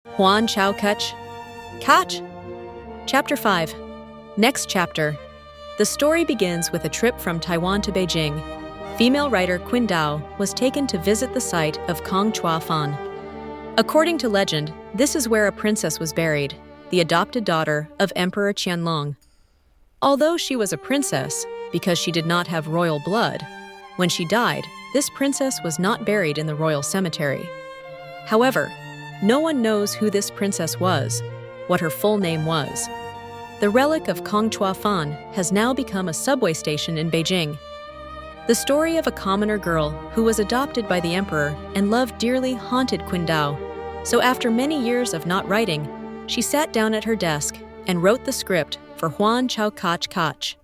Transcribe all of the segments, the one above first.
Hoan Châu Cách Cach. Chapter 5. Next chapter. The story begins with a trip from Taiwan to Beijing. Female writer Chiung Yao was taken to visit the site of Kong Chua Fan. According to legend, this is where a princess was buried, the adopted daughter of Emperor Qianlong. Although she was a princess, because she did not have royal blood, when she died, this princess was not buried in the royal cemetery. However, no one knows who this princess was, what her full name was. The relic of Kong Chua Fan has now become a subway station in Beijing. The story of a commoner girl who was adopted by the emperor and loved dearly haunted Chiung Yao. So after many years of not writing, she sat down at her desk and wrote the script for Hoàn Châu Cách Cách.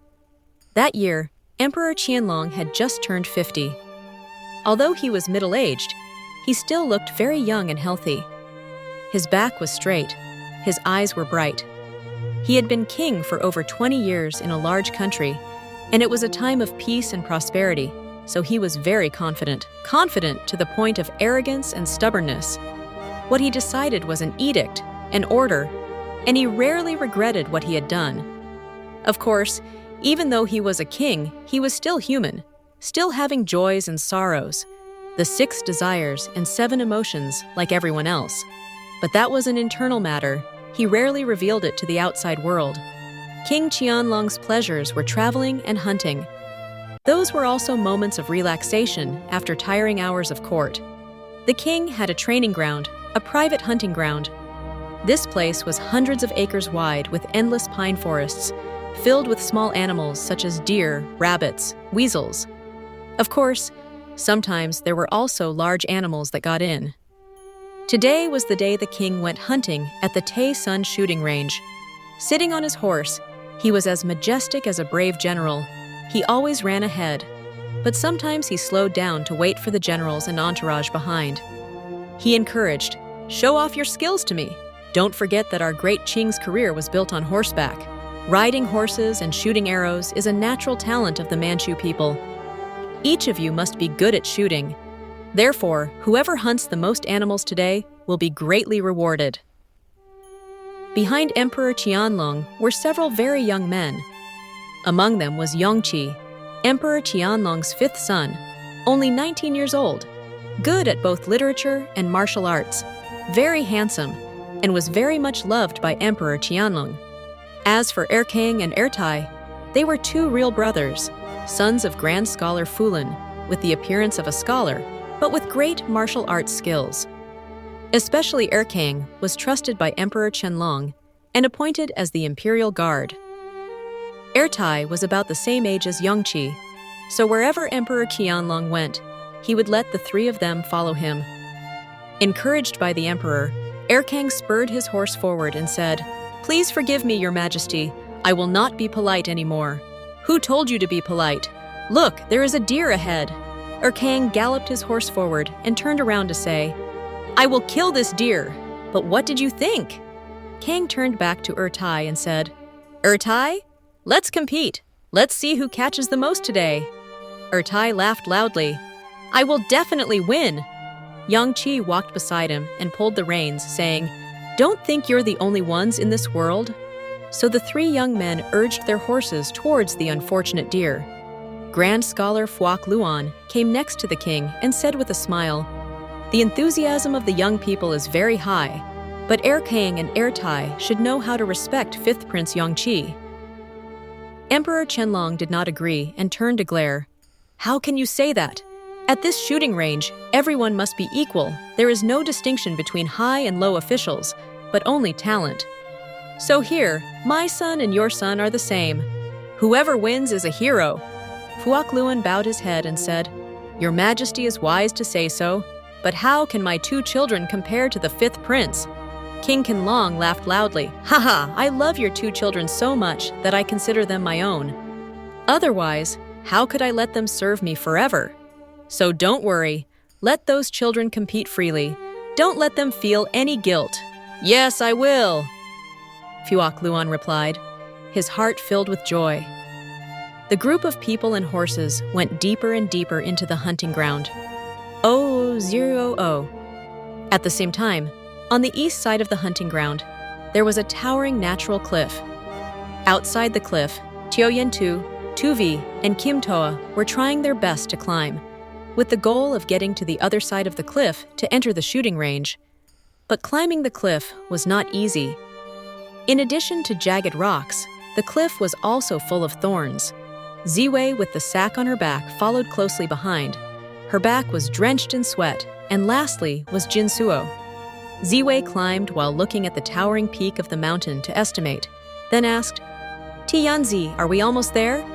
That year, Emperor Qianlong had just turned 50. Although he was middle-aged, he still looked very young and healthy. His back was straight, his eyes were bright. He had been king for over 20 years in a large country, and it was a time of peace and prosperity, so he was very confident to the point of arrogance and stubbornness. What he decided was an edict, an order, and he rarely regretted what he had done. Of course, even though he was a king, he was still human, still having joys and sorrows, the 6 desires and 7 emotions like everyone else. But that was an internal matter. He rarely revealed it to the outside world. King Qianlong's pleasures were traveling and hunting. Those were also moments of relaxation after tiring hours of court. The king had a training ground, a private hunting ground. This place was hundreds of acres wide with endless pine forests, filled with small animals such as deer, rabbits, weasels. Of course, sometimes there were also large animals that got in. Today was the day the king went hunting at the Tay Sun shooting range. Sitting on his horse, he was as majestic as a brave general. He always ran ahead, but sometimes he slowed down to wait for the generals and entourage behind. He encouraged, "Show off your skills to me. Don't forget that our great Qing's career was built on horseback. Riding horses and shooting arrows is a natural talent of the Manchu people. Each of you must be good at shooting. Therefore, whoever hunts the most animals today will be greatly rewarded." Behind Emperor Qianlong were several very young men. Among them was Yongqi, Emperor Qianlong's 5th son, only 19 years old, good at both literature and martial arts, very handsome, and was very much loved by Emperor Qianlong. As for Erkang and Ertai, they were 2 real brothers, sons of Grand Scholar Fulan, with the appearance of a scholar, but with great martial arts skills. Especially Erkang was trusted by Emperor Qianlong and appointed as the imperial guard. Ertai was about the same age as Yongqi, so wherever Emperor Qianlong went, he would let the 3 of them follow him. Encouraged by the emperor, Erkang spurred his horse forward and said, "Please forgive me, Your Majesty. I will not be polite anymore." "Who told you to be polite? Look, there is a deer ahead." Erkang galloped his horse forward and turned around to say, "I will kill this deer." "But what did you think?" Kang turned back to Ertai and said, "Ertai, let's compete. Let's see who catches the most today." Ertai laughed loudly. "I will definitely win." Yongqi walked beside him and pulled the reins, saying, "Don't think you're the only ones in this world." So the 3 young men urged their horses towards the unfortunate deer. Grand Scholar Phuoc Luan came next to the king and said with a smile, "The enthusiasm of the young people is very high, but Erkang and Ertai should know how to respect 5th Prince Yongqi." Emperor Qianlong did not agree and turned to glare. "How can you say that? At this shooting range, everyone must be equal. There is no distinction between high and low officials, but only talent. So here, my son and your son are the same. Whoever wins is a hero." Phuoc Luan bowed his head and said, "Your Majesty is wise to say so, but how can my 2 children compare to the 5th prince?" King Qianlong laughed loudly. "Haha, I love your 2 children so much that I consider them my own. Otherwise, how could I let them serve me forever? So don't worry, let those children compete freely. Don't let them feel any guilt." "Yes, I will," Phuoc Luan replied, his heart filled with joy. The group of people and horses went deeper and deeper into the hunting ground. 000. At the same time, On the east side of the hunting ground, there was a towering natural cliff. Outside the cliff, Teo Yen Tu, Tu Vi, and Kim Toa were trying their best to climb, with the goal of getting to the other side of the cliff to enter the shooting range. But climbing the cliff was not easy. In addition to jagged rocks, the cliff was also full of thorns. Ziwei, with the sack on her back, followed closely behind. Her back was drenched in sweat, and lastly was Jin Suo. Ziwei climbed while looking at the towering peak of the mountain to estimate, then asked, "Ti Yanzi, are we almost there?"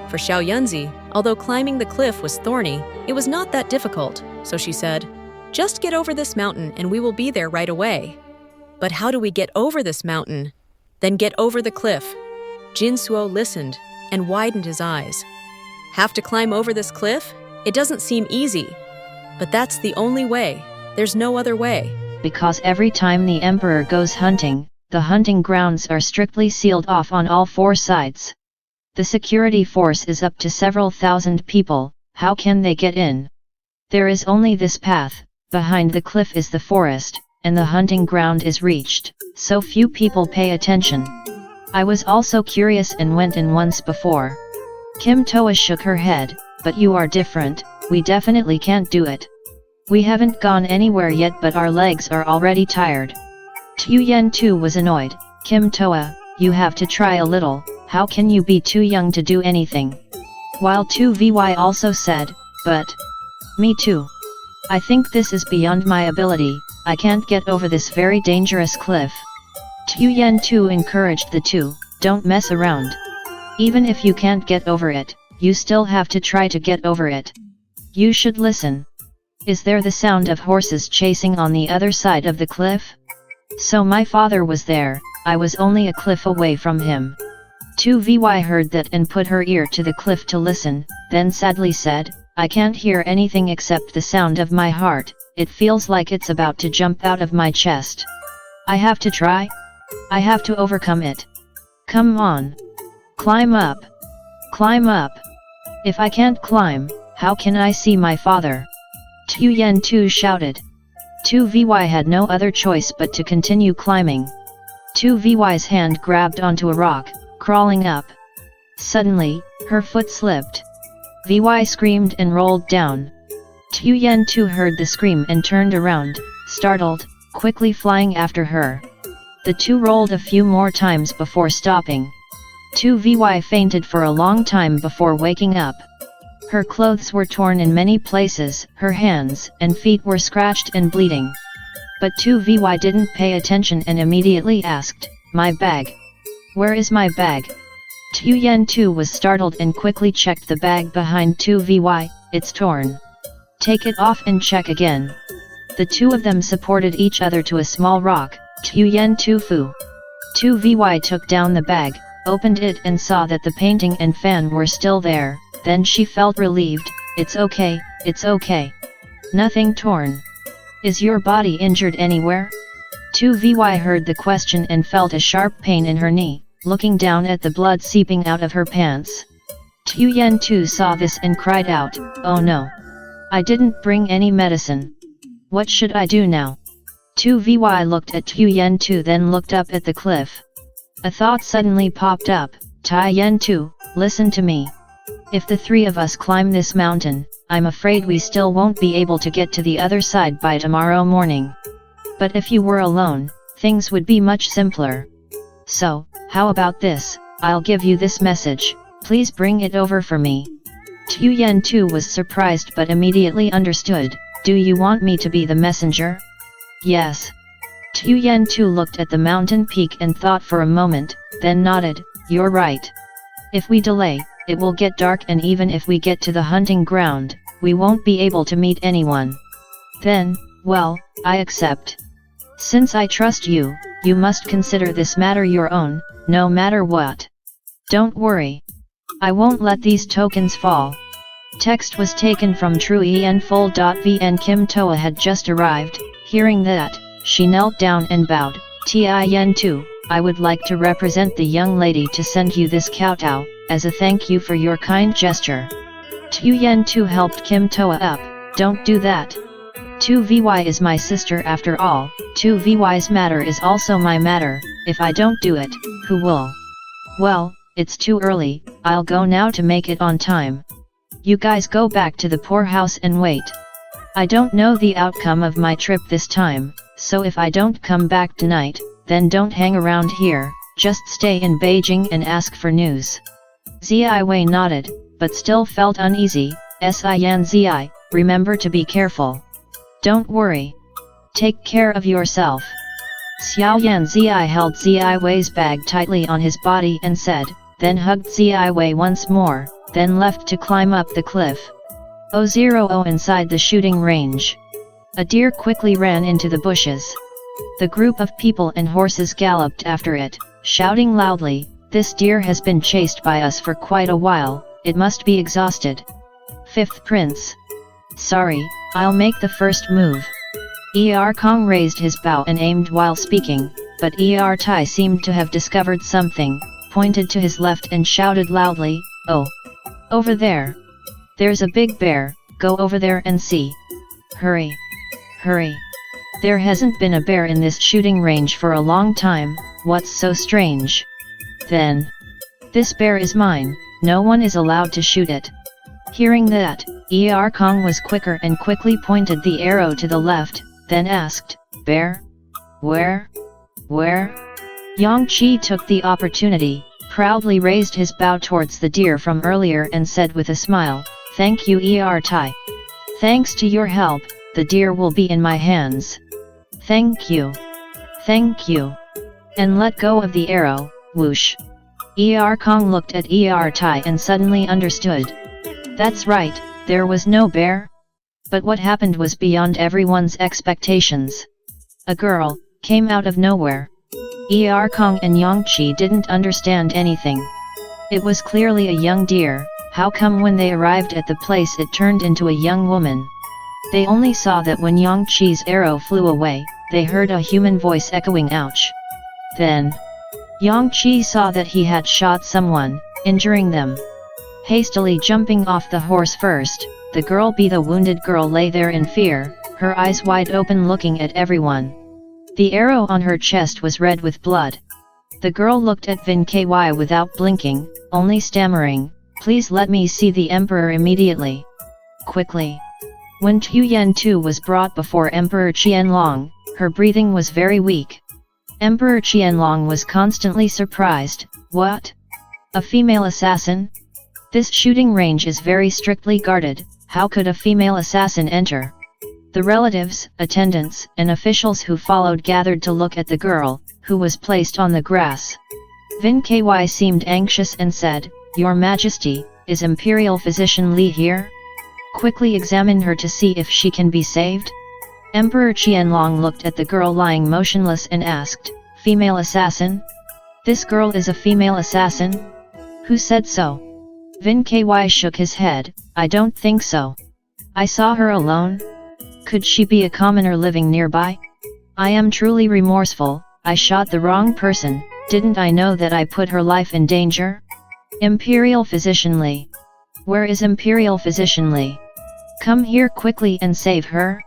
For Xiao Yunzi, although climbing the cliff was thorny, it was not that difficult, so she said, "Just get over this mountain and we will be there right away." "But how do we get over this mountain?" "Then get over the cliff." Jin Suo listened and widened his eyes. "Have to climb over this cliff? It doesn't seem easy. But that's the only way. There's no other way." Because every time the emperor goes hunting, the hunting grounds are strictly sealed off on all four sides. The security force is up to several thousand people. How can they get in? There is only this path, behind the cliff is the forest, and the hunting ground is reached, so few people pay attention. I was also curious and went in once before. Kim Toa shook her head, "But you are different, we definitely can't do it. We haven't gone anywhere yet but our legs are already tired." Tu Yen too was annoyed. "Kim Toa, you have to try a little, how can you be too young to do anything?" While Tu Vy also said, "But me too. I think this is beyond my ability, I can't get over this very dangerous cliff." Tu Yen too encouraged the two, "Don't mess around. Even if you can't get over it, you still have to try to get over it. You should listen. Is there the sound of horses chasing on the other side of the cliff? So my father was there, I was only a cliff away from him." Tu Vy heard that and put her ear to the cliff to listen, then sadly said, "I can't hear anything except the sound of my heart, it feels like it's about to jump out of my chest. I have to try. I have to overcome it. Come on. Climb up. Climb up. If I can't climb, how can I see my father?" Tu Yen Tu shouted. Tu Vy had no other choice but to continue climbing. Tu Vy's hand grabbed onto a rock, crawling up. Suddenly, her foot slipped. Vy screamed and rolled down. Tu Yen Tu heard the scream and turned around, startled, quickly flying after her. The two rolled a few more times before stopping. Tu Vy fainted for a long time before waking up. Her clothes were torn in many places, her hands and feet were scratched and bleeding. But Tu Vy didn't pay attention and immediately asked, "My bag? Where is my bag?" Tu Yen Tu was startled and quickly checked the bag behind Tu Vy, "It's torn. Take it off and check again." The two of them supported each other to a small rock. Tu Yen Tu fu. Tu Vy took down the bag, opened it and saw that the painting and fan were still there, then she felt relieved. "It's okay, it's okay. Nothing torn. Is your body injured anywhere?" Tu Vy heard the question and felt a sharp pain in her knee, looking down at the blood seeping out of her pants. Tu Yen Tu saw this and cried out, "Oh no! I didn't bring any medicine. What should I do now?" Tu Vy looked at Tu Yen Tu then looked up at the cliff. A thought suddenly popped up. "Tai Yen Tu, listen to me. If the three of us climb this mountain, I'm afraid we still won't be able to get to the other side by tomorrow morning. But if you were alone, things would be much simpler. So, how about this, I'll give you this message, please bring it over for me." Tu Yen Tu was surprised but immediately understood. "Do you want me to be the messenger?" "Yes." Tu Yen Tu looked at the mountain peak and thought for a moment, then nodded, "You're right. If we delay, it will get dark and even if we get to the hunting ground, we won't be able to meet anyone. Then, well, I accept. Since I trust you, you must consider this matter your own, no matter what. Don't worry. I won't let these tokens fall." Text was taken from trueenful.vn. Kim Toa had just arrived. Hearing that, she knelt down and bowed. "Ti Yen Tu, I would like to represent the young lady to send you this kowtow, as a thank you for your kind gesture." Tu Yen Tu helped Kim Toa up. "Don't do that. 2Vy is my sister after all, 2Vy's matter is also my matter, if I don't do it, who will? Well, it's too early, I'll go now to make it on time. You guys go back to the poorhouse and wait. I don't know the outcome of my trip this time, so if I don't come back tonight, then don't hang around here, just stay in Beijing and ask for news. Ziwei nodded, but still felt uneasy. Zi, remember to be careful. Don't worry. Take care of yourself. Xiaoyan Zi held Ziwei's bag tightly on his body and said, then hugged Ziwei once more, then left to climb up the cliff. 0 inside the shooting range. A deer quickly ran into the bushes. The group of people and horses galloped after it, shouting loudly, this deer has been chased by us for quite a while, it must be exhausted. Fifth Prince. Sorry, I'll make the first move. Kong raised his bow and aimed while speaking, but Tai seemed to have discovered something, pointed to his left and shouted loudly, oh! Over there! There's a big bear, go over there and see. Hurry! Hurry! There hasn't been a bear in this shooting range for a long time, what's so strange? Then, this bear is mine, no one is allowed to shoot it. Hearing that, Kong was quicker and quickly pointed the arrow to the left, then asked, bear? Where? Where? Yang Qi took the opportunity, proudly raised his bow towards the deer from earlier and said with a smile, thank you Tai. Thanks to your help, the deer will be in my hands. Thank you. Thank you. And let go of the arrow, whoosh. Kong looked at Tai and suddenly understood. That's right, there was no bear. But what happened was beyond everyone's expectations. A girl came out of nowhere. Kong and Yang Qi didn't understand anything. It was clearly a young deer, how come when they arrived at the place it turned into a young woman? They only saw that when Yang Qi's arrow flew away, they heard a human voice echoing ouch. Then, Yang Qi saw that he had shot someone, injuring them. Hastily jumping off the horse first, the wounded girl lay there in fear, her eyes wide open looking at everyone. The arrow on her chest was red with blood. The girl looked at Vin Ky without blinking, only stammering, please let me see the emperor immediately. Quickly. When Tuyen Tu was brought before Emperor Qianlong, her breathing was very weak. Emperor Qianlong was constantly surprised, what? A female assassin? This shooting range is very strictly guarded, how could a female assassin enter? The relatives, attendants, and officials who followed gathered to look at the girl, who was placed on the grass. Vin Ky seemed anxious and said, Your Majesty, is Imperial Physician Li here? Quickly examine her to see if she can be saved. Emperor Qianlong looked at the girl lying motionless and asked, female assassin? This girl is a female assassin? Who said so? Vin Ky shook his head, I don't think so. I saw her alone. Could she be a commoner living nearby? I am truly remorseful, I shot the wrong person, didn't I know that I put her life in danger? Imperial Physician Li. Where is Imperial Physician Li? Come here quickly and save her.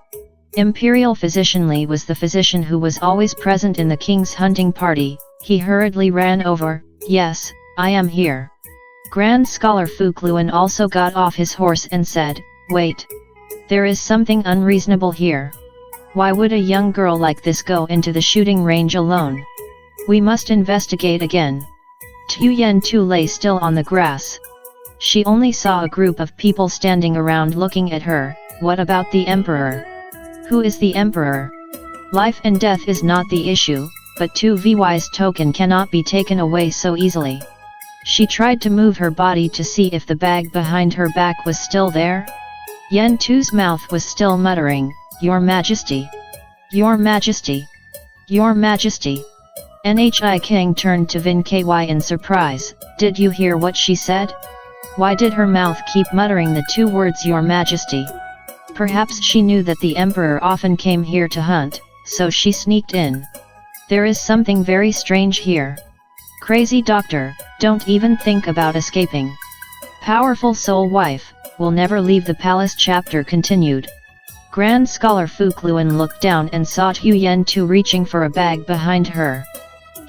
Imperial Physician Li was the physician who was always present in the king's hunting party. He hurriedly ran over, yes, I am here. Grand Scholar Fu Kluan also got off his horse and said, wait. There is something unreasonable here. Why would a young girl like this go into the shooting range alone? We must investigate again. Tuyen Tu lay still on the grass. She only saw a group of people standing around looking at her. What about the emperor? Who is the emperor? Life and death is not the issue, but 2Vy's token cannot be taken away so easily. She tried to move her body to see if the bag behind her back was still there. Yen Tu's mouth was still muttering, Your Majesty. Your Majesty. Your Majesty. Nhi King turned to Vin Ky in surprise, did you hear what she said? Why did her mouth keep muttering the two words Your Majesty? Perhaps she knew that the emperor often came here to hunt, so she sneaked in. There is something very strange here. Crazy doctor, don't even think about escaping. Powerful soul wife, will never leave the palace. Chapter continued. Grand Scholar Fukluan looked down and saw Tu Yen-tu reaching for a bag behind her.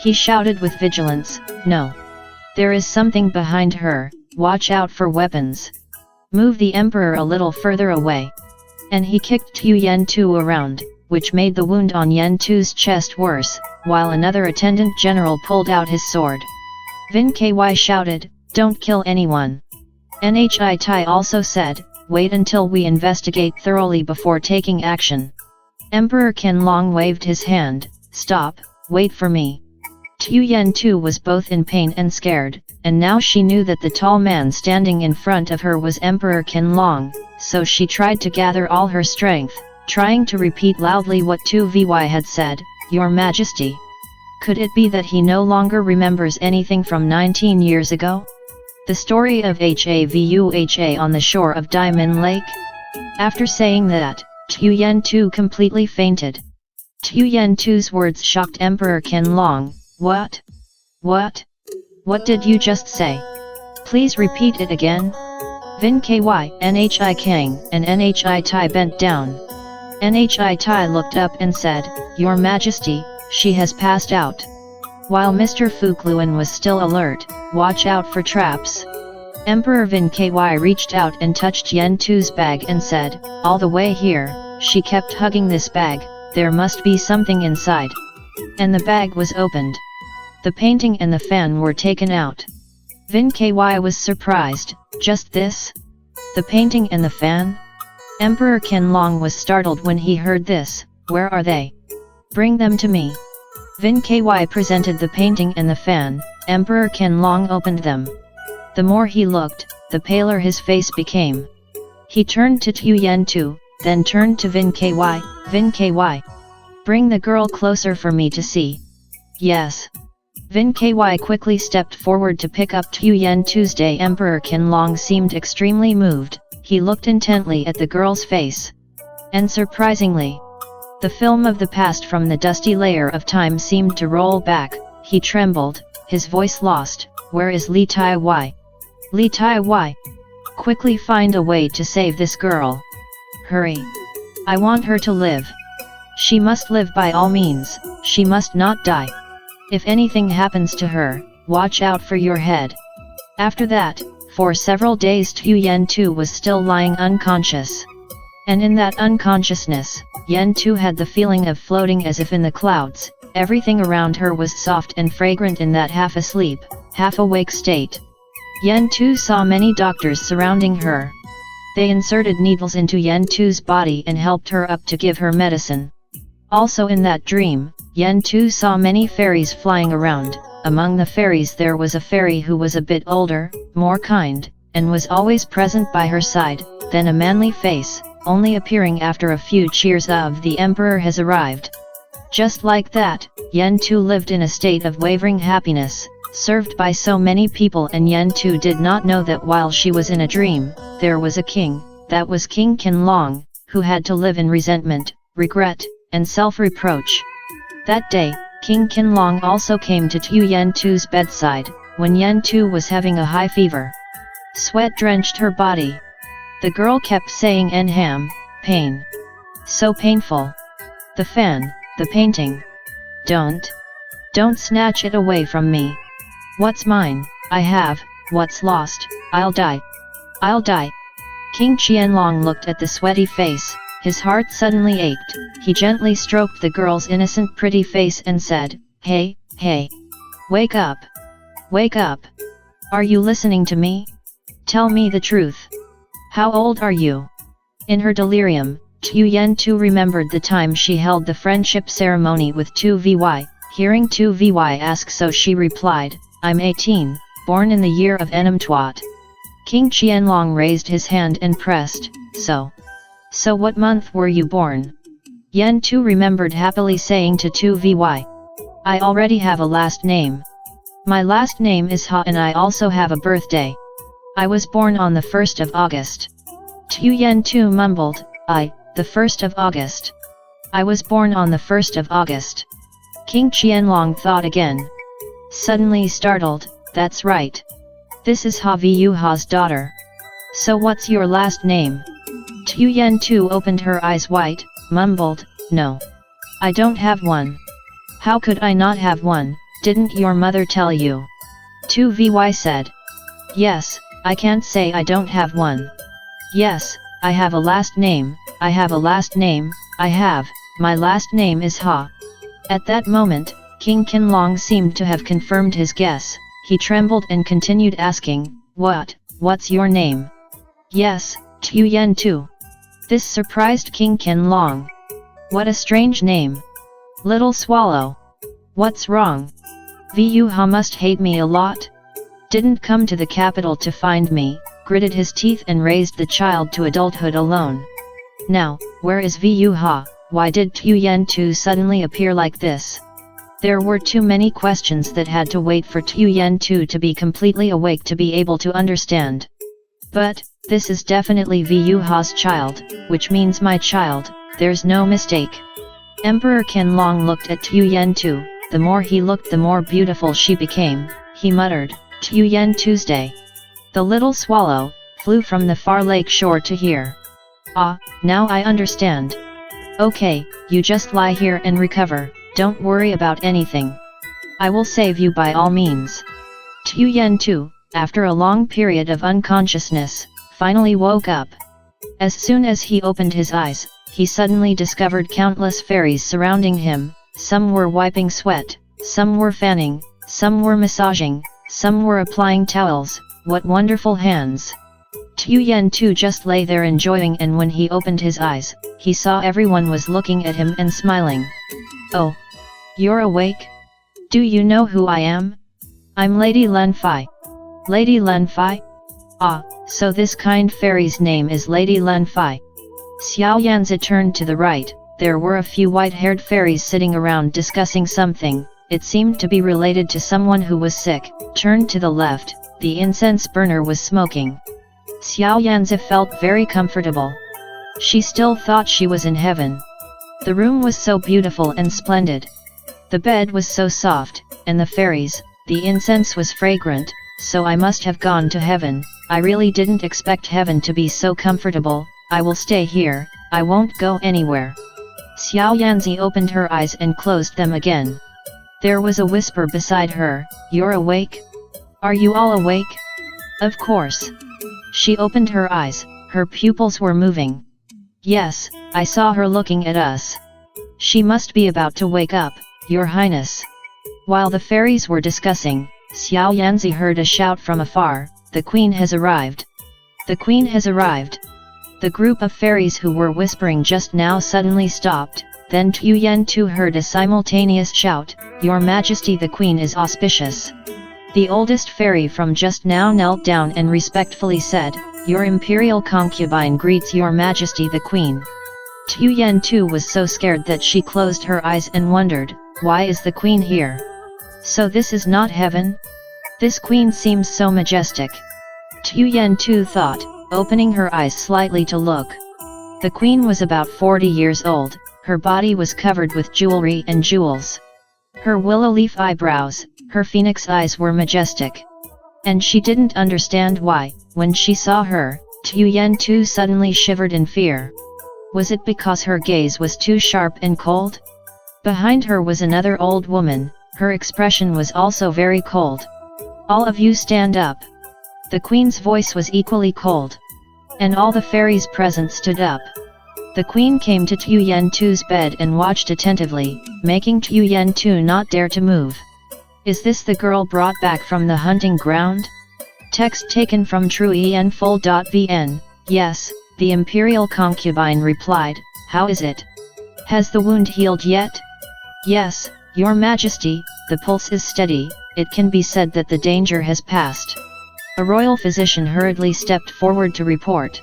He shouted with vigilance, "No! There is something behind her, watch out for weapons. Move the emperor a little further away." And he kicked Tu Yen-tu around, which made the wound on Yen-tu's chest worse, while another attendant general pulled out his sword. Vin Ky shouted, "Don't kill anyone." Nhi Tai also said, "Wait until we investigate thoroughly before taking action." Emperor Qianlong waved his hand, "Stop, wait for me." Tu Yen-tu was both in pain and scared, and now she knew that the tall man standing in front of her was Emperor Qianlong, so she tried to gather all her strength, trying to repeat loudly what Tu Vy had said, "Your Majesty." Could it be that he no longer remembers anything from 19 years ago? The story of Havuha on the shore of Diamond Lake? After saying that, Tu Yen-tu completely fainted. Tu Yen-tu's words shocked Emperor Qianlong. "What? What? What did you just say? Please repeat it again." Vin Ky, Nhi Kang, and Nhi Tai bent down. Nhi Tai looked up and said, "Your Majesty, she has passed out." While Mr. Fukluan was still alert, "Watch out for traps." Emperor Vin Ky reached out and touched Yen-tu's bag and said, "All the way here." She kept hugging this bag, "There must be something inside." And the bag was opened. The painting and the fan were taken out. Vin Ky was surprised, "Just this? The painting and the fan?" Emperor Qianlong was startled when he heard this. "Where are they? Bring them to me." Vin Ky presented the painting and the fan. Emperor Qianlong opened them. The more he looked, the paler his face became. He turned to Tu Yen-tu, then turned to Vin Ky. "Vin Ky, bring the girl closer for me to see." "Yes." Vin Ky quickly stepped forward to pick up Tu Yen-tu's day. Emperor Qianlong seemed extremely moved. He looked intently at the girl's face. And surprisingly, the film of the past from the dusty layer of time seemed to roll back. He trembled, his voice lost. "Where is Li Tai Y? Li Tai Y? Quickly find a way to save this girl. Hurry. I want her to live. She must live by all means, she must not die. If anything happens to her, watch out for your head." After that, for several days Tu Yen-tu was still lying unconscious. And in that unconsciousness, Yen-tu had the feeling of floating as if in the clouds. Everything around her was soft and fragrant in that half-asleep, half-awake state. Yen-tu saw many doctors surrounding her. They inserted needles into Yen-tu's body and helped her up to give her medicine. Also in that dream, Yen-tu saw many fairies flying around. Among the fairies there was a fairy who was a bit older, more kind, and was always present by her side, then a manly face, only appearing after a few cheers of "The Emperor has arrived." Just like that, Yen-tu lived in a state of wavering happiness, served by so many people, and Yen-tu did not know that while she was in a dream, there was a king, that was King Qianlong, who had to live in resentment, regret, and self-reproach. That day, King Qianlong also came to Tu Yen-tu's bedside, when Yen-tu was having a high fever. Sweat drenched her body. The girl kept saying "Nham, pain. So painful. The fan, the painting. Don't snatch it away from me. What's mine, I have, what's lost, I'll die. I'll die." King Qianlong looked at the sweaty face. His heart suddenly ached. He gently stroked the girl's innocent pretty face and said, Hey, wake up. Wake up. Are you listening to me? Tell me the truth. How old are you?" In her delirium, Tu Yen-tu remembered the time she held the friendship ceremony with Tu Vy. Hearing Tu Vy ask so, she replied, "I'm 18, born in the year of Enam Tuat." King Qianlong raised his hand and pressed, So what month were you born?" Yen-tu remembered happily saying to Tu Vy, "I already have a last name. My last name is Ha, and I also have a birthday. I was born on the 1st of August." Tu Yen-tu mumbled, the 1st of August. I was born on the 1st of August." King Qianlong thought again. Suddenly startled, "That's right. This is Havuha's daughter. So what's your last name?" Tu Yen Tu opened her eyes wide, mumbled, "No. I don't have one." "How could I not have one? Didn't your mother tell you?" Tu Vy said. "Yes, I can't say I don't have one. Yes, I have a last name, I have a last name, I have, my last name is Ha." At that moment, King Qianlong seemed to have confirmed his guess. He trembled and continued asking, What's your name?" "Yes, Tu Yen Tu." This surprised King Qianlong. "What a strange name. Little Swallow. What's wrong? Vu Ha must hate me a lot. Didn't come to the capital to find me," gritted his teeth and raised the child to adulthood alone. "Now, where is Vu Ha? Why did Tu Yen Tu suddenly appear like this?" There were too many questions that had to wait for Tu Yen Tu to be completely awake to be able to understand. "But, this is definitely Vu Ha's child, which means my child, there's no mistake." Emperor Qianlong looked at Tu Yen Tu. The more he looked, the more beautiful she became. He muttered, "Tu Yen Tuesday." The little swallow flew from the far lake shore to here. "Ah, now I understand. Okay, you just lie here and recover. Don't worry about anything. I will save you by all means." Tu Yen Tu, after a long period of unconsciousness, finally woke up. As soon as he opened his eyes, he suddenly discovered countless fairies surrounding him. Some were wiping sweat, some were fanning, some were massaging, some were applying towels. What wonderful hands! Tu Yen Tu just lay there enjoying, and when he opened his eyes, he saw everyone was looking at him and smiling. "Oh, you're awake? Do you know who I am? I'm Lady Lun Fai." "Lady Lun Fai? Ah, so this kind fairy's name is Lady Lun Fai." Xiao Yanzi turned to the right. There were a few white-haired fairies sitting around discussing something. It seemed to be related to someone who was sick. Turned to the left. The incense burner was smoking. Xiao Yanzi felt very comfortable. She still thought she was in heaven. The room was so beautiful and splendid. The bed was so soft, and the fairies, the incense was fragrant, so I must have gone to heaven. I really didn't expect heaven to be so comfortable. I will stay here, I won't go anywhere. Xiao Yanzi opened her eyes and closed them again. There was a whisper beside her, "You're awake? Are you all awake?" Of course. She opened her eyes, her pupils were moving. "Yes, I saw her looking at us. She must be about to wake up, Your Highness." While the fairies were discussing, Xiao Yanzi heard a shout from afar, "The Queen has arrived! The Queen has arrived!" The group of fairies who were whispering just now suddenly stopped. Then Tu Yen Tu heard a simultaneous shout, "Your Majesty, the Queen is auspicious." The oldest fairy from just now knelt down and respectfully said, "Your imperial concubine greets Your Majesty the Queen." Tu Yen Tu was so scared that she closed her eyes and wondered, why is the Queen here? So this is not heaven? This Queen seems so majestic. Tu Yen Tu thought, opening her eyes slightly to look. The Queen was about 40 years old, her body was covered with jewelry and jewels. Her willow leaf eyebrows, her phoenix eyes were majestic. And she didn't understand why, when she saw her, Tu Yen Tu suddenly shivered in fear. Was it because her gaze was too sharp and cold? Behind her was another old woman, her expression was also very cold. "All of you stand up." The Queen's voice was equally cold. And all the fairies present stood up. The Queen came to Tu Yen Tu's bed and watched attentively, making Tu Yen Tu not dare to move. "Is this the girl brought back from the hunting ground?" Text taken from trueenfull.vn. "Yes," the imperial concubine replied. "How is it? Has the wound healed yet?" "Yes, Your Majesty, the pulse is steady, it can be said that the danger has passed." A royal physician hurriedly stepped forward to report.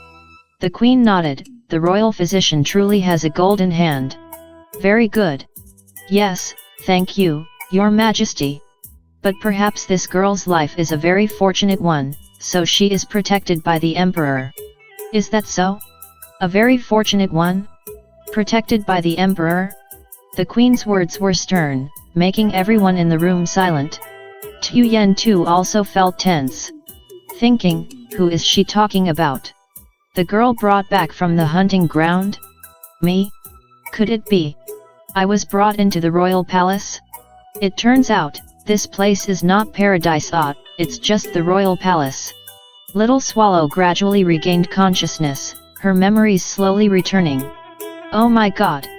The Queen nodded. The royal physician truly has a golden hand. "Very good. Yes, thank you, Your Majesty. But perhaps this girl's life is a very fortunate one, so she is protected by the Emperor." "Is that so? A very fortunate one? Protected by the Emperor?" The Queen's words were stern, making everyone in the room silent. Tu Yen Tu also felt tense. Thinking, who is she talking about? The girl brought back from the hunting ground? Me? Could it be? I was brought into the royal palace? It turns out, this place is not paradise, it's just the royal palace. Little Swallow gradually regained consciousness, her memories slowly returning. Oh my god!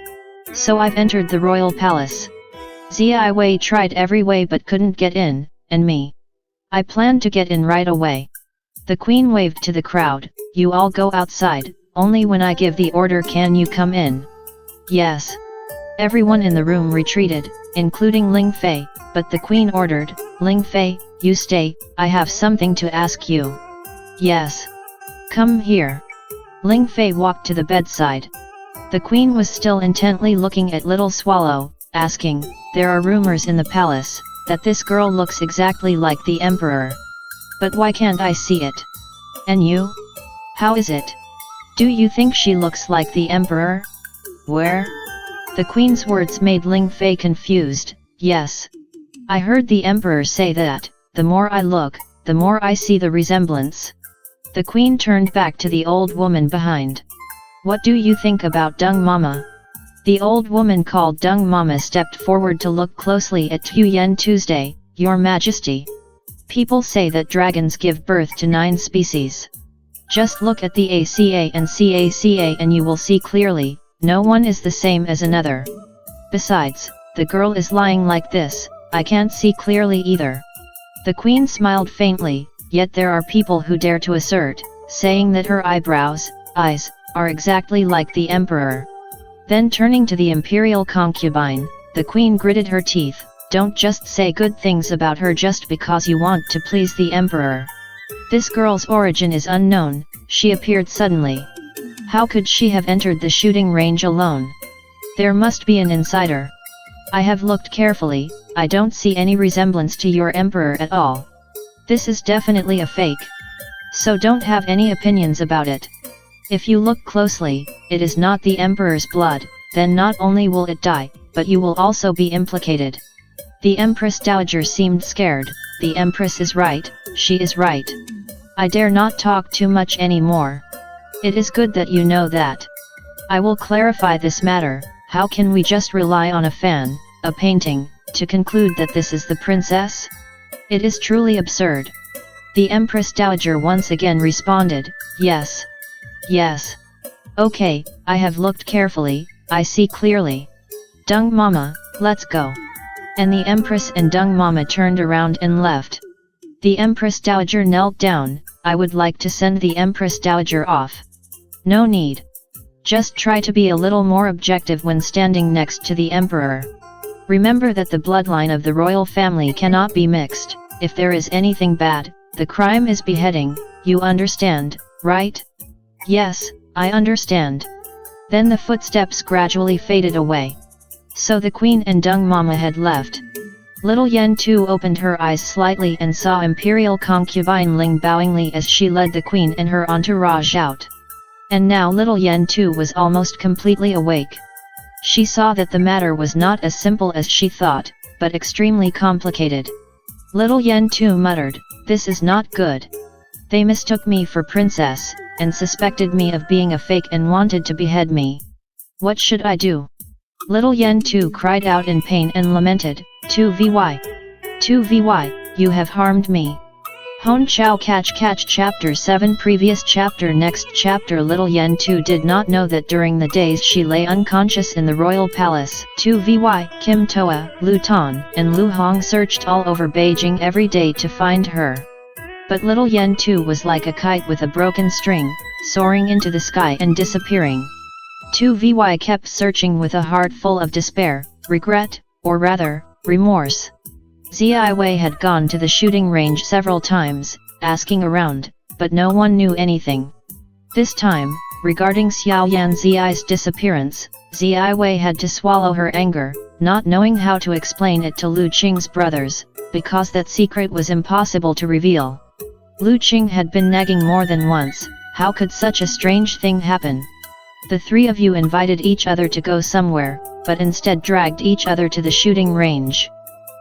So I've entered the royal palace. Zai Wei tried every way but couldn't get in, and me. I planned to get in right away. The queen waved to the crowd, you all go outside, only when I give the order can you come in. Yes. Everyone in the room retreated, including Ling Fei, but the queen ordered, Ling Fei, you stay, I have something to ask you. Yes. Come here. Ling Fei walked to the bedside. The queen was still intently looking at Little Swallow, asking, there are rumors in the palace, that this girl looks exactly like the emperor. But why can't I see it? And you? How is it? Do you think she looks like the emperor? Where? The queen's words made Ling Fei confused. Yes. I heard the emperor say that, the more I look, the more I see the resemblance. The queen turned back to the old woman behind. What do you think about Dung Mama? The old woman called Dung Mama stepped forward to look closely at Tu Yen Tuesday, Your Majesty. People say that dragons give birth to 9 species. Just look at the ACA and CACA and you will see clearly, no one is the same as another. Besides, the girl is lying like this, I can't see clearly either. The queen smiled faintly, yet there are people who dare to assert, saying that her eyebrows, eyes, are exactly like the emperor. Then turning to the imperial concubine, the queen gritted her teeth, don't just say good things about her just because you want to please the emperor. This girl's origin is unknown, she appeared suddenly. How could she have entered the shooting range alone? There must be an insider. I have looked carefully, I don't see any resemblance to your emperor at all. This is definitely a fake. So don't have any opinions about it. If you look closely, it is not the emperor's blood, then not only will it die, but you will also be implicated. The Empress Dowager seemed scared, the Empress is right, she is right. I dare not talk too much anymore. It is good that you know that. I will clarify this matter, how can we just rely on a fan, a painting, to conclude that this is the princess? It is truly absurd. The Empress Dowager once again responded, yes. Yes. Okay, I have looked carefully, I see clearly. Dung Mama, let's go. And the Empress and Dung Mama turned around and left. The Empress Dowager knelt down, I would like to send the Empress Dowager off. No need. Just try to be a little more objective when standing next to the Emperor. Remember that the bloodline of the royal family cannot be mixed, if there is anything bad, the crime is beheading, you understand, right? Yes, I understand. Then the footsteps gradually faded away. So the queen and Dung Mama had left. Little Yen Tu opened her eyes slightly and saw imperial concubine Ling bowingly as she led the queen and her entourage out. And now little Yen Tu was almost completely awake. She saw that the matter was not as simple as she thought, but extremely complicated. Little Yen Tu muttered, this is not good. They mistook me for princess, and suspected me of being a fake and wanted to behead me. What should I do? Little Yen Tu cried out in pain and lamented, 2vy. 2vy, you have harmed me. Hoan Châu Cách Cách Chapter 7 Previous chapter Next chapter Little Yen Tu did not know that during the days she lay unconscious in the royal palace, 2vy, Kim Toa, Lu Tan, and Lu Hong searched all over Beijing every day to find her. But little Yen Tu was like a kite with a broken string, soaring into the sky and disappearing. 2vy kept searching with a heart full of despair, regret, or rather, remorse. Zai Wei had gone to the shooting range several times, asking around, but no one knew anything. This time, regarding Xiao Yan Zi's disappearance, Zai Wei had to swallow her anger, not knowing how to explain it to Lu Qing's brothers, because that secret was impossible to reveal. Lu Qing had been nagging more than once, how could such a strange thing happen? The three of you invited each other to go somewhere, but instead dragged each other to the shooting range.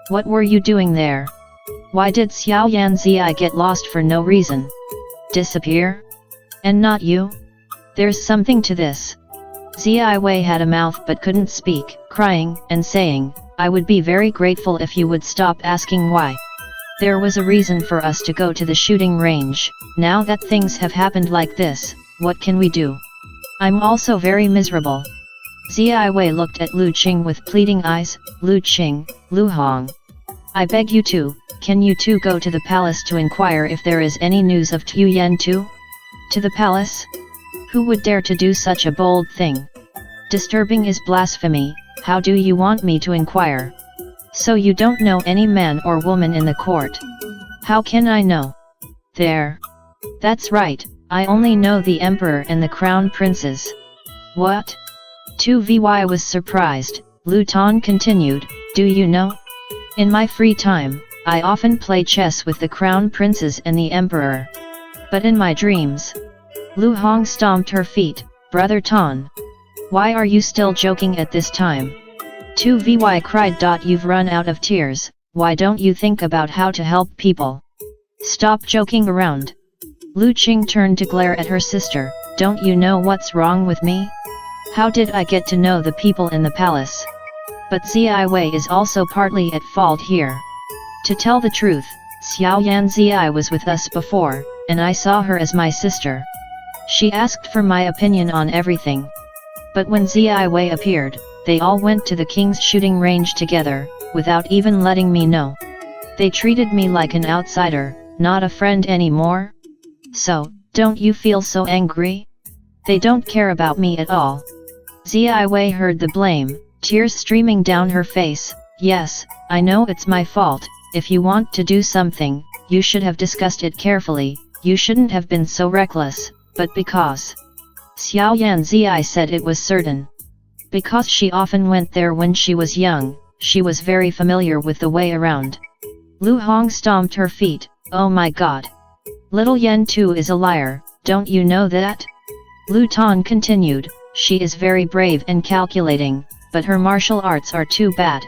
What were you doing there? Why did Xiao Yan Zi get lost for no reason? Disappear? And not you? There's something to this. Ziwei had a mouth but couldn't speak, crying and saying, I would be very grateful if you would stop asking why. There was a reason for us to go to the shooting range. Now that things have happened like this, what can we do? I'm also very miserable. Ziwei looked at Lu Qing with pleading eyes. Lu Qing, Lu Hong. I beg you to, can you two go to the palace to inquire if there is any news of Tu Yen Tu? To the palace? Who would dare to do such a bold thing? Disturbing is blasphemy. How do you want me to inquire? So you don't know any man or woman in the court? How can I know? There. That's right, I only know the emperor and the crown princes. What? Tu Vy was surprised. Lu Ton continued, do you know? In my free time, I often play chess with the crown princes and the emperor. But in my dreams... Lu Hong stomped her feet. Brother Ton. Why are you still joking at this time? Tu Vy cried. You've run out of tears, why don't you think about how to help people? Stop joking around. Lu Qing turned to glare at her sister. Don't you know what's wrong with me? How did I get to know the people in the palace? But Ziwei is also partly at fault here. To tell the truth, Xiao Yan Zi was with us before, and I saw her as my sister. She asked for my opinion on everything. But when Ziwei appeared, they all went to the king's shooting range together, without even letting me know. They treated me like an outsider, not a friend anymore. So, don't you feel so angry? They don't care about me at all. Ziwei heard the blame, tears streaming down her face. Yes, I know it's my fault. If you want to do something, you should have discussed it carefully. You shouldn't have been so reckless. But because Xiao Yan Zi said it was certain. Because she often went there when she was young, she was very familiar with the way around. Lu Hong stomped her feet. Oh my god. Little Yen Tu is a liar, don't you know that? Lu Ton continued, she is very brave and calculating, but her martial arts are too bad.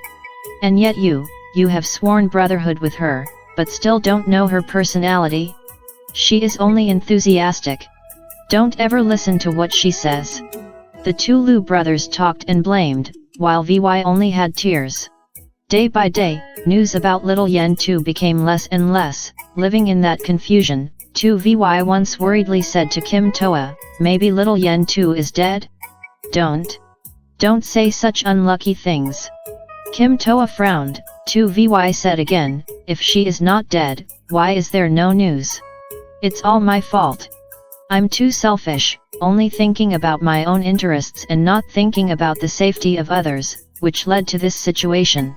And yet you have sworn brotherhood with her, but still don't know her personality? She is only enthusiastic. Don't ever listen to what she says. The two Lu brothers talked and blamed, while Vy only had tears. Day by day, news about little Yen Tu became less and less. Living in that confusion, Tu Vy once worriedly said to Kim Toa, maybe little Yen Tu is dead? Don't say such unlucky things. Kim Toa frowned. Tu Vy said again, if she is not dead, why is there no news? It's all my fault. I'm too selfish, only thinking about my own interests and not thinking about the safety of others, which led to this situation.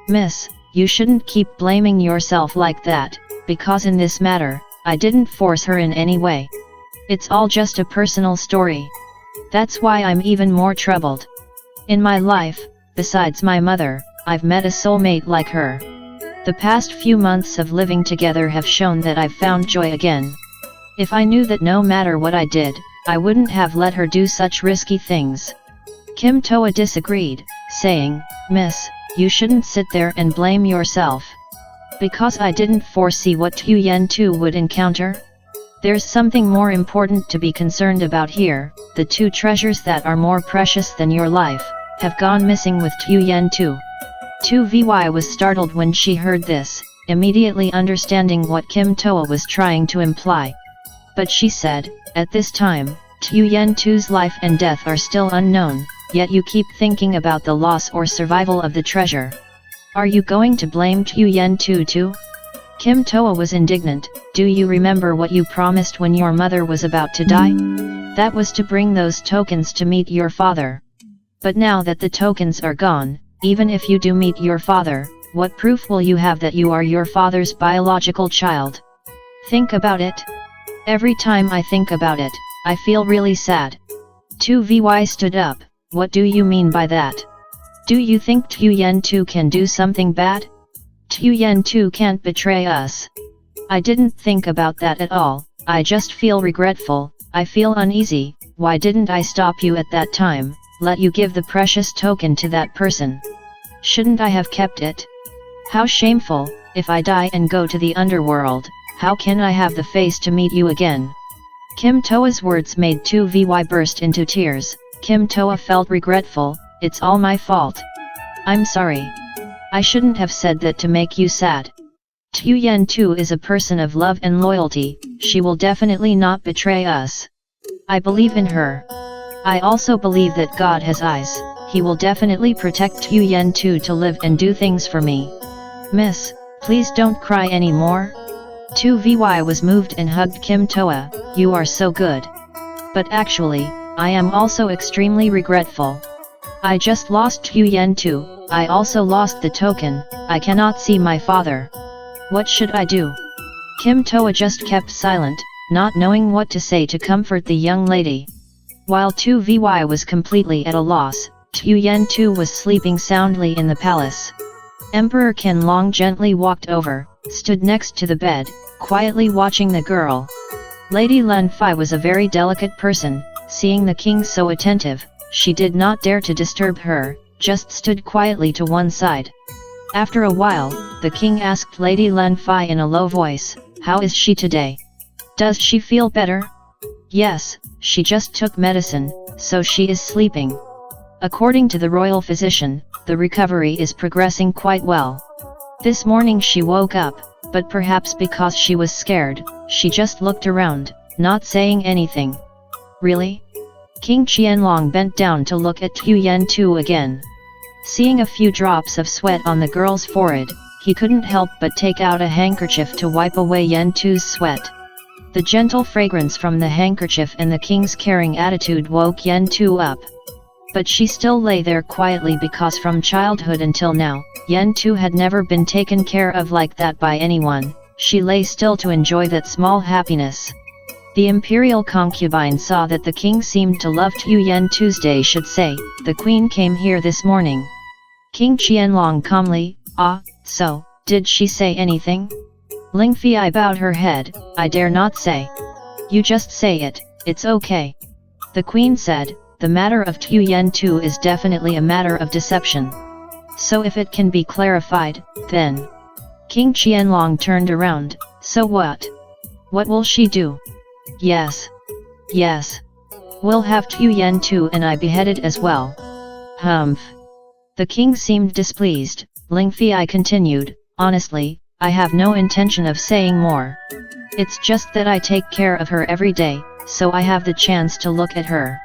Miss, you shouldn't keep blaming yourself like that, because in this matter, I didn't force her in any way. It's all just a personal story. That's why I'm even more troubled. In my life, besides my mother, I've met a soulmate like her. The past few months of living together have shown that I've found joy again. If I knew that no matter what I did, I wouldn't have let her do such risky things. Kim Toa disagreed, saying, Miss, you shouldn't sit there and blame yourself. Because I didn't foresee what Tu Yen Tu would encounter? There's something more important to be concerned about here. The two treasures that are more precious than your life have gone missing with Tu Yen Tu. Tu Vy was startled when she heard this, immediately understanding what Kim Toa was trying to imply. But she said, at this time, Tu Yen Tu's life and death are still unknown, yet you keep thinking about the loss or survival of the treasure. Are you going to blame Tu Yen Tu too? Kim Toa was indignant. Do you remember what you promised when your mother was about to die? That was to bring those tokens to meet your father. But now that the tokens are gone, even if you do meet your father, what proof will you have that you are your father's biological child? Think about it. Every time I think about it, I feel really sad. Tu Vy stood up. What do you mean by that? Do you think Tu Yen Tu can do something bad? Tu Yen Tu can't betray us. I didn't think about that at all. I just feel regretful. I feel uneasy. Why didn't I stop you at that time, let you give the precious token to that person? Shouldn't I have kept it? How shameful. If I die and go to the underworld, how can I have the face to meet you again? Kim Toa's words made Tu Vy burst into tears. Kim Toa felt regretful. It's all my fault. I'm sorry. I shouldn't have said that to make you sad. Tu Yen Tu is a person of love and loyalty. She will definitely not betray us. I believe in her. I also believe that God has eyes. He will definitely protect Tu Yen Tu to live and do things for me. Miss, please don't cry anymore. Tu Vy was moved and hugged Kim Toa. You are so good. But actually, I am also extremely regretful. I just lost Tu Yen Tu. I also lost the token. I cannot see my father. What should I do? Kim Toa just kept silent, not knowing what to say to comfort the young lady. While Tu Vy was completely at a loss, Tu Yen Tu was sleeping soundly in the palace. Emperor Qianlong gently walked over, stood next to the bed, quietly watching the girl. Lady Lan Fai was a very delicate person. Seeing the king so attentive, she did not dare to disturb her, just stood quietly to one side. After a while, the king asked Lady Lan Fai in a low voice, "How is she today? Does she feel better?" "Yes, she just took medicine, so she is sleeping." According to the royal physician, the recovery is progressing quite well. This morning she woke up, but perhaps because she was scared, she just looked around, not saying anything. "Really?" King Qianlong bent down to look at Tu Yen Tu again. Seeing a few drops of sweat on the girl's forehead, he couldn't help but take out a handkerchief to wipe away Yen Tu's sweat. The gentle fragrance from the handkerchief and the king's caring attitude woke Yen Tu up. But she still lay there quietly because from childhood until now, Yen Tu had never been taken care of like that by anyone. She lay still to enjoy that small happiness. The imperial concubine saw that the king seemed to love Tu Yen Tuesday should say, "The queen came here this morning." King Qianlong calmly, "Ah, so, did she say anything?" Ling Fei bowed her head, "I dare not say." "You just say it, it's okay." The queen said, "The matter of Tu Yen Tu is definitely a matter of deception. So if it can be clarified, then..." King Qianlong turned around, "So what? What will she do?" Yes. We'll have Tu Yen Tu and I beheaded as well." "Humph." The king seemed displeased. Ling Fei continued, "Honestly, I have no intention of saying more. It's just that I take care of her every day, so I have the chance to look at her.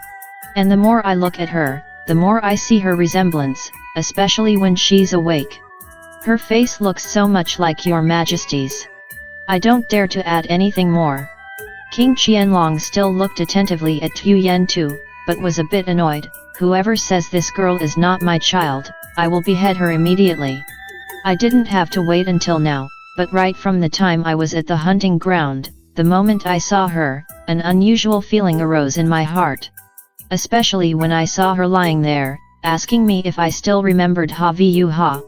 And the more I look at her, the more I see her resemblance, especially when she's awake. Her face looks so much like your Majesty's. I don't dare to add anything more." King Qianlong still looked attentively at Tu Yen Tu, but was a bit annoyed. "Whoever says this girl is not my child, I will behead her immediately. I didn't have to wait until now, but right from the time I was at the hunting ground, the moment I saw her, an unusual feeling arose in my heart. Especially when I saw her lying there, asking me if I still remembered Ha Vu Ha.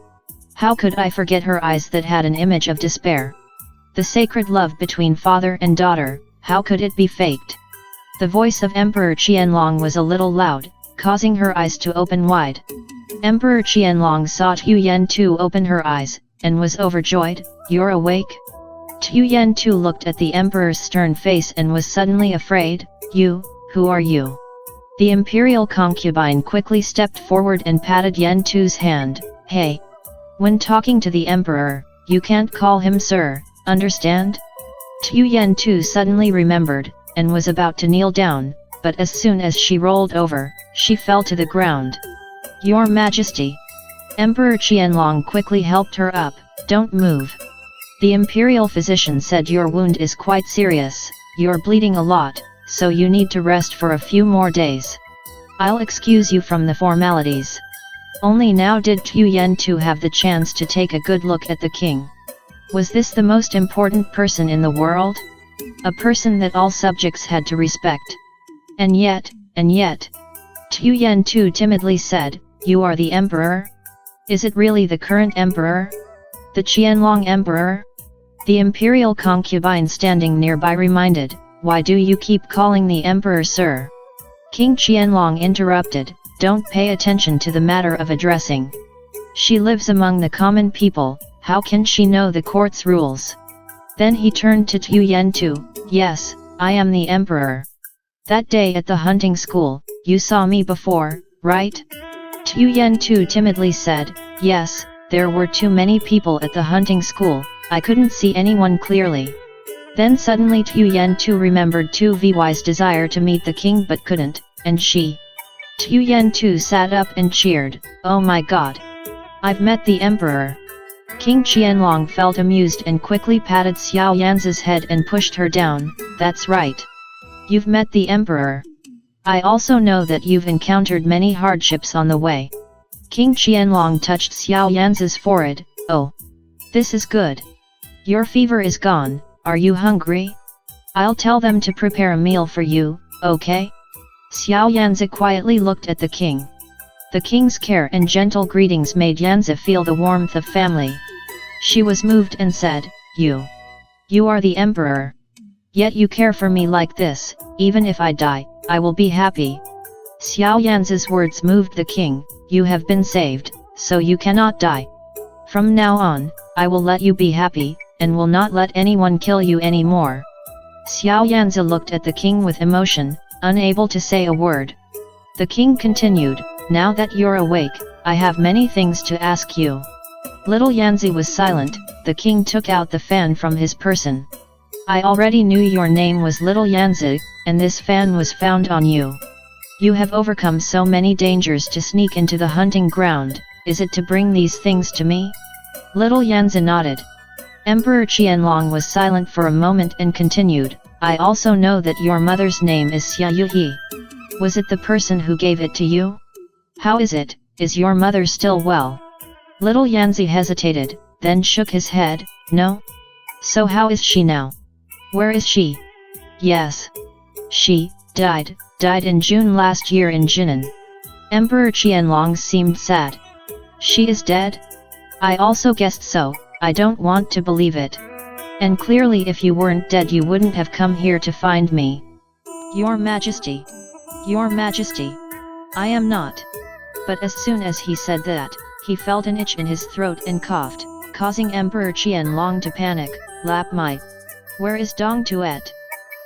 How could I forget her eyes that had an image of despair? The sacred love between father and daughter, how could it be faked?" The voice of Emperor Qianlong was a little loud, causing her eyes to open wide. Emperor Qianlong saw Tu Yen Tu open her eyes, and was overjoyed. "You're awake?" Tu Yen Tu looked at the emperor's stern face and was suddenly afraid. "You, who are you?" The imperial concubine quickly stepped forward and patted Yen Tu's hand. "Hey! When talking to the emperor, you can't call him sir, understand?" Tu Yen Tu suddenly remembered, and was about to kneel down, but as soon as she rolled over, she fell to the ground. "Your Majesty!" Emperor Qianlong quickly helped her up. "Don't move." The imperial physician said, "Your wound is quite serious, you're bleeding a lot, so you need to rest for a few more days. I'll excuse you from the formalities." Only now did Tu Yen Tu have the chance to take a good look at the king. Was this the most important person in the world? A person that all subjects had to respect. And yet, Tu Yen Tu timidly said, "You are the emperor? Is it really the current emperor? The Qianlong emperor?" The imperial concubine standing nearby reminded, "Why do you keep calling the emperor sir?" King Qianlong interrupted, "Don't pay attention to the matter of addressing. She lives among the common people, how can she know the court's rules?" Then he turned to Tu Yen Tu, "Yes, I am the emperor. That day at the hunting school, you saw me before, right? Tu Yen-tu timidly said, yes, there were too many people at the hunting school, I couldn't see anyone clearly. Then suddenly Tu Yen-tu remembered Tu Vy's desire to meet the king but couldn't, and she. Tu Yen-tu sat up and cheered, oh my god! I've met the emperor. King Qianlong felt amused and quickly patted Xiao Yanzi's head and pushed her down, that's right. You've met the emperor. I also know that you've encountered many hardships on the way. King Qianlong touched Xiao Yanzi's forehead, oh. This is good. Your fever is gone, are you hungry? I'll tell them to prepare a meal for you, okay? Xiao Yanzi quietly looked at the king. The king's care and gentle greetings made Yanzi feel the warmth of family. She was moved and said, You are the emperor. Yet you care for me like this, even if I die, I will be happy. Xiao Yanzi's words moved the king, you have been saved, so you cannot die. From now on, I will let you be happy, and will not let anyone kill you anymore. Xiao Yanzi looked at the king with emotion, unable to say a word. The king continued, now that you're awake, I have many things to ask you. Little Yanzi was silent, the king took out the fan from his person. I already knew your name was Little Yanzi, and this fan was found on you. You have overcome so many dangers to sneak into the hunting ground, is it to bring these things to me? Little Yanzi nodded. Emperor Qianlong was silent for a moment and continued, I also know that your mother's name is Xia Yuhi. Was it the person who gave it to you? How is it, is your mother still well? Little Yanzi hesitated, then shook his head, no. So how is she now? Where is she? Yes. She died in June last year in Jinan. Emperor Qianlong seemed sad. She is dead? I also guessed so, I don't want to believe it. And clearly if you weren't dead you wouldn't have come here to find me. Your Majesty. Your Majesty. I am not. But as soon as he said that, he felt an itch in his throat and coughed, causing Emperor Qianlong to panic, Lap Mai. Where is Dong Tuet?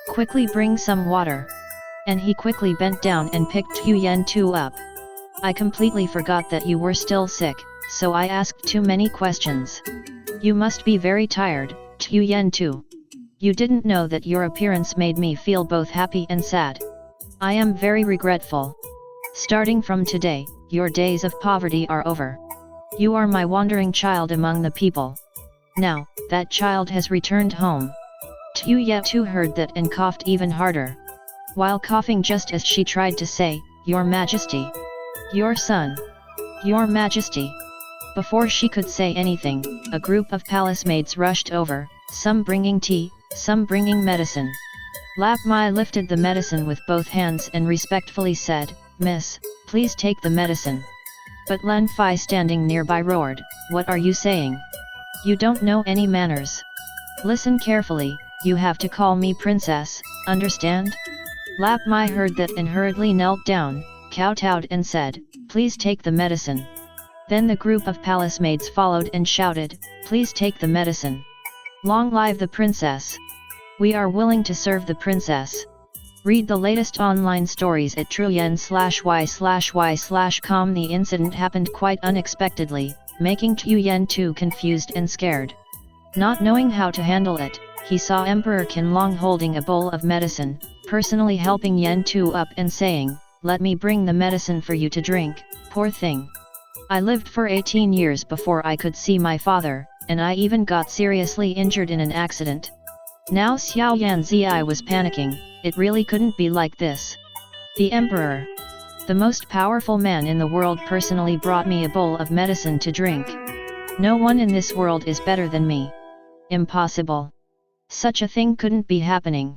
Quickly bring some water. And he quickly bent down and picked Tu Yen-tu up. I completely forgot that you were still sick, so I asked too many questions. You must be very tired, Tu Yen-tu. You didn't know that your appearance made me feel both happy and sad. I am very regretful. Starting from today, your days of poverty are over. You are my wandering child among the people. Now, that child has returned home. Tu Yen-tu heard that and coughed even harder. While coughing just as she tried to say, Your Majesty. Your son. Your Majesty. Before she could say anything, a group of palace maids rushed over, some bringing tea, some bringing medicine. Lap Mai lifted the medicine with both hands and respectfully said, Miss, please take the medicine. But Len Fai standing nearby roared, What are you saying? You don't know any manners. Listen carefully, you have to call me princess, understand? Lap Mai heard that and hurriedly knelt down, kowtowed and said, Please take the medicine. Then the group of palace maids followed and shouted, Please take the medicine. Long live the princess. We are willing to serve the princess. Read the latest online stories at truyen/y/com. The incident happened quite unexpectedly, making Tu Yen-tu confused and scared. Not knowing how to handle it, he saw Emperor Qianlong holding a bowl of medicine, personally helping Yen-tu up and saying, Let me bring the medicine for you to drink, poor thing. I lived for 18 years before I could see my father, and I even got seriously injured in an accident. Now Xiao Yanzi was panicking, it really couldn't be like this. The emperor, the most powerful man in the world, personally brought me a bowl of medicine to drink. No one in this world is better than me. Impossible. Such a thing couldn't be happening.